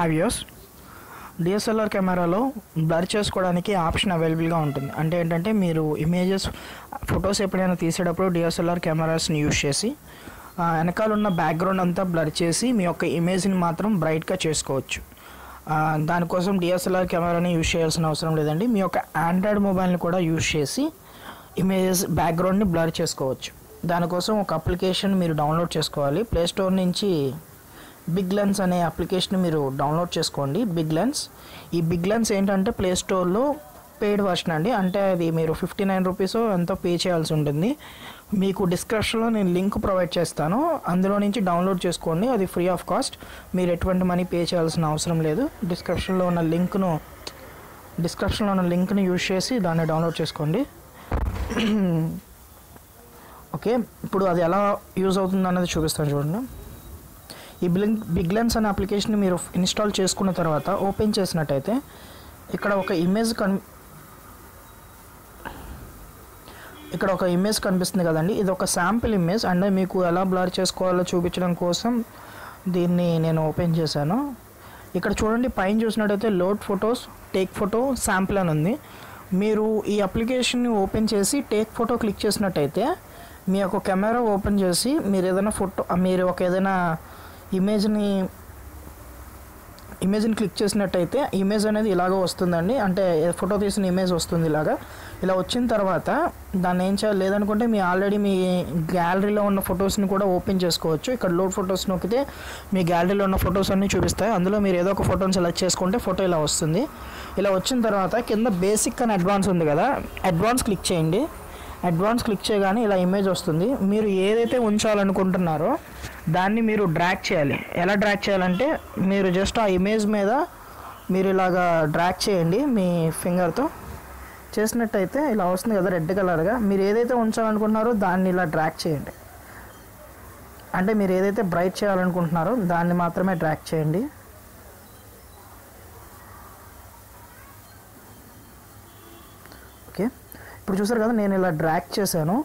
హావియోస్ DSLR కెమెరాలో blur చేసుకోవడానికి option అవైలబుల్గా ఉంటుంది. అంటే ఏంటంటే మీరు ఇమేజెస్ ఫొటోస్ ఎప్పుడైనా తీసేటప్పుడు డిఎస్ఎల్ఆర్ కెమెరాస్ని యూజ్ చేసి వెనకాల ఉన్న బ్యాక్గ్రౌండ్ అంతా బ్లర్ చేసి మీ యొక్క ఇమేజ్ని మాత్రం బ్రైట్గా చేసుకోవచ్చు. దానికోసం డిఎస్ఎల్ఆర్ కెమెరాని యూజ్ చేయాల్సిన అవసరం లేదండి. మీ యొక్క ఆండ్రాయిడ్ మొబైల్ని కూడా యూజ్ చేసి ఇమేజెస్ బ్యాక్గ్రౌండ్ని బ్లర్ చేసుకోవచ్చు. దానికోసం ఒక అప్లికేషన్ మీరు డౌన్లోడ్ చేసుకోవాలి. ప్లేస్టోర్ నుంచి బిగ్ లెన్స్ అనే అప్లికేషన్ మీరు డౌన్లోడ్ చేసుకోండి. Big lens. ఈ బిగ్ లెన్స్ ఏంటంటే ప్లేస్టోర్లో పెయిడ్ వర్షన్ అండి. అంటే అది మీరు 59 రూపీస్ ఎంతో పే చేయాల్సి ఉంటుంది. మీకు డిస్క్రిప్షన్లో నేను లింక్ ప్రొవైడ్ చేస్తాను, అందులో నుంచి డౌన్లోడ్ చేసుకోండి. అది ఫ్రీ ఆఫ్ కాస్ట్, మీరు ఎటువంటి మనీ పే చేయాల్సిన అవసరం లేదు. డిస్క్రిప్షన్లో ఉన్న లింక్ను యూజ్ చేసి దాన్ని డౌన్లోడ్ చేసుకోండి. ఓకే, ఇప్పుడు అది ఎలా యూజ్ అవుతుంది అన్నది చూపిస్తాను చూడండి. ఈ బిగ్ లెన్స్ అనే అప్లికేషన్ మీరు ఇన్స్టాల్ చేసుకున్న తర్వాత ఓపెన్ చేసినట్టయితే ఇక్కడ ఒక ఇమేజ్ కనిపిస్తుంది కదండి. ఇది ఒక శాంపిల్ ఇమేజ్. అంటే మీకు ఎలా బ్లర్ చేసుకోవాలో చూపించడం కోసం దీన్ని నేను ఓపెన్ చేశాను. ఇక్కడ చూడండి, పైన చూసినట్టయితే load photos, take photo, sample అని ఉంది. మీరు ఈ అప్లికేషన్ని ఓపెన్ చేసి టేక్ ఫోటో క్లిక్ చేసినట్టయితే మీ యొక్క కెమెరా ఓపెన్ చేసి మీరు ఏదైనా ఇమేజ్ని క్లిక్ చేసినట్టయితే ఇమేజ్ అనేది ఇలాగ వస్తుందండి. అంటే ఫోటో తీసిన ఇమేజ్ వస్తుంది. ఇలా వచ్చిన తర్వాత దాన్ని ఏం చేయాలి, లేదనుకుంటే ఆల్రెడీ మీ గ్యాలరీలో ఉన్న ఫొటోస్ని కూడా ఓపెన్ చేసుకోవచ్చు. ఇక్కడ లోడ్ ఫొటోస్ నొక్కితే మీ గ్యాలరీలో ఉన్న ఫొటోస్ అన్నీ చూపిస్తాయి. అందులో మీరు ఏదో ఒక ఫోటోని సెలెక్ట్ చేసుకుంటే ఫోటో ఇలా వస్తుంది. ఇలా వచ్చిన తర్వాత కింద బేసిక్ అని అడ్వాన్స్ ఉంది కదా, అడ్వాన్స్ క్లిక్ చేయండి. అడ్వాన్స్ క్లిక్ చేయగానే ఇలా ఇమేజ్ వస్తుంది. మీరు ఏదైతే ఉంచాలనుకుంటున్నారో దాన్ని మీరు డ్రాగ్ చేయాలి. ఎలా డ్రాగ్ చేయాలంటే మీరు జస్ట్ ఆ ఇమేజ్ మీద మీరు ఇలాగా డ్రాగ్ చేయండి మీ ఫింగర్తో. చేసినట్టయితే ఇలా వస్తుంది కదా రెడ్ కలర్గా. మీరు ఏదైతే ఉంచాలనుకుంటున్నారో దాన్ని ఇలా డ్రాగ్ చేయండి. అంటే మీరు ఏదైతే బ్రైట్ చేయాలనుకుంటున్నారో దాన్ని మాత్రమే డ్రాగ్ చేయండి. ఓకే, ఇప్పుడు చూసారు కదా నేను ఇలా డ్రాగ్ చేశాను.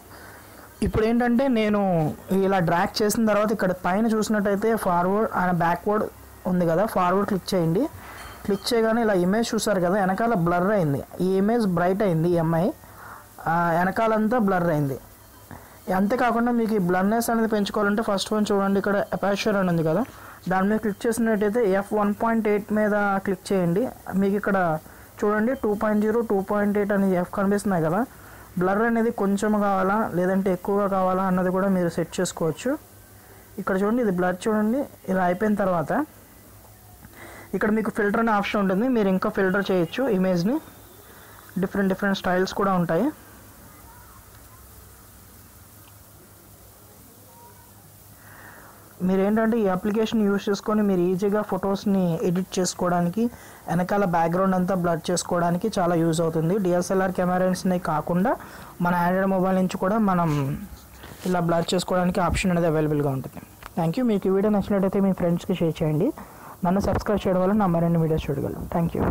ఇప్పుడు ఏంటంటే నేను ఇలా డ్రాగ్ చేసిన తర్వాత ఇక్కడ పైన చూసినట్టయితే ఫార్వర్డ్ అండ్ బ్యాక్వర్డ్ ఉంది కదా, ఫార్వర్డ్ క్లిక్ చేయండి. క్లిక్ చేయగానే ఇలా ఇమేజ్ చూసారు కదా, వెనకాల బ్లర్ అయింది. ఈ ఇమేజ్ బ్రైట్ అయింది, ఎంఐ వెనకాలంతా బ్లర్ అయింది. అంతేకాకుండా మీకు ఈ బ్లర్నెస్ అనేది పెంచుకోవాలంటే ఫస్ట్ వన్ చూడండి, ఇక్కడ అపర్చర్ అని ఉంది కదా, దాని మీద క్లిక్ చేసినట్టయితే f1.8 మీద క్లిక్ చేయండి. మీకు ఇక్కడ చూడండి 2.0, 2.8 అని కనిపిస్తున్నాయి కదా. బ్లర్ అనేది కొంచెం కావాలా లేదంటే ఎక్కువగా కావాలా అన్నది కూడా మీరు సెట్ చేసుకోవచ్చు. ఇక్కడ చూడండి, ఇది బ్లర్ చూడండి. ఇలా అయిపోయిన తర్వాత ఇక్కడ మీకు ఫిల్టర్ అనే ఆప్షన్ ఉంటుంది. మీరు ఇంకా ఫిల్టర్ చేయొచ్చు ఇమేజ్ని. డిఫరెంట్ స్టైల్స్ కూడా ఉంటాయి. మీరు ఏంటంటే ఈ అప్లికేషన్ యూజ్ చేసుకొని మీరు ఈజీగా ఫొటోస్ని ఎడిట్ చేసుకోవడానికి, వెనకాల బ్యాక్గ్రౌండ్ అంతా బ్లర్ చేసుకోవడానికి చాలా యూజ్ అవుతుంది. డిఎస్ఎల్ఆర్ కెమెరాస్ని కాకుండా మన ఆండ్రాయిడ్ మొబైల్ నుంచి కూడా మనం ఇలా బ్లర్ చేసుకోవడానికి ఆప్షన్ అనేది అవైలబుల్గా ఉంటుంది. Thank you. మీకు ఈ వీడియో నచ్చినట్టయితే మీ ఫ్రెండ్స్కి షేర్ చేయండి. నన్ను సబ్స్క్రైబ్ చేయడం వల్ల నా మరిన్ని వీడియోస్ చూడగలరు. Thank you.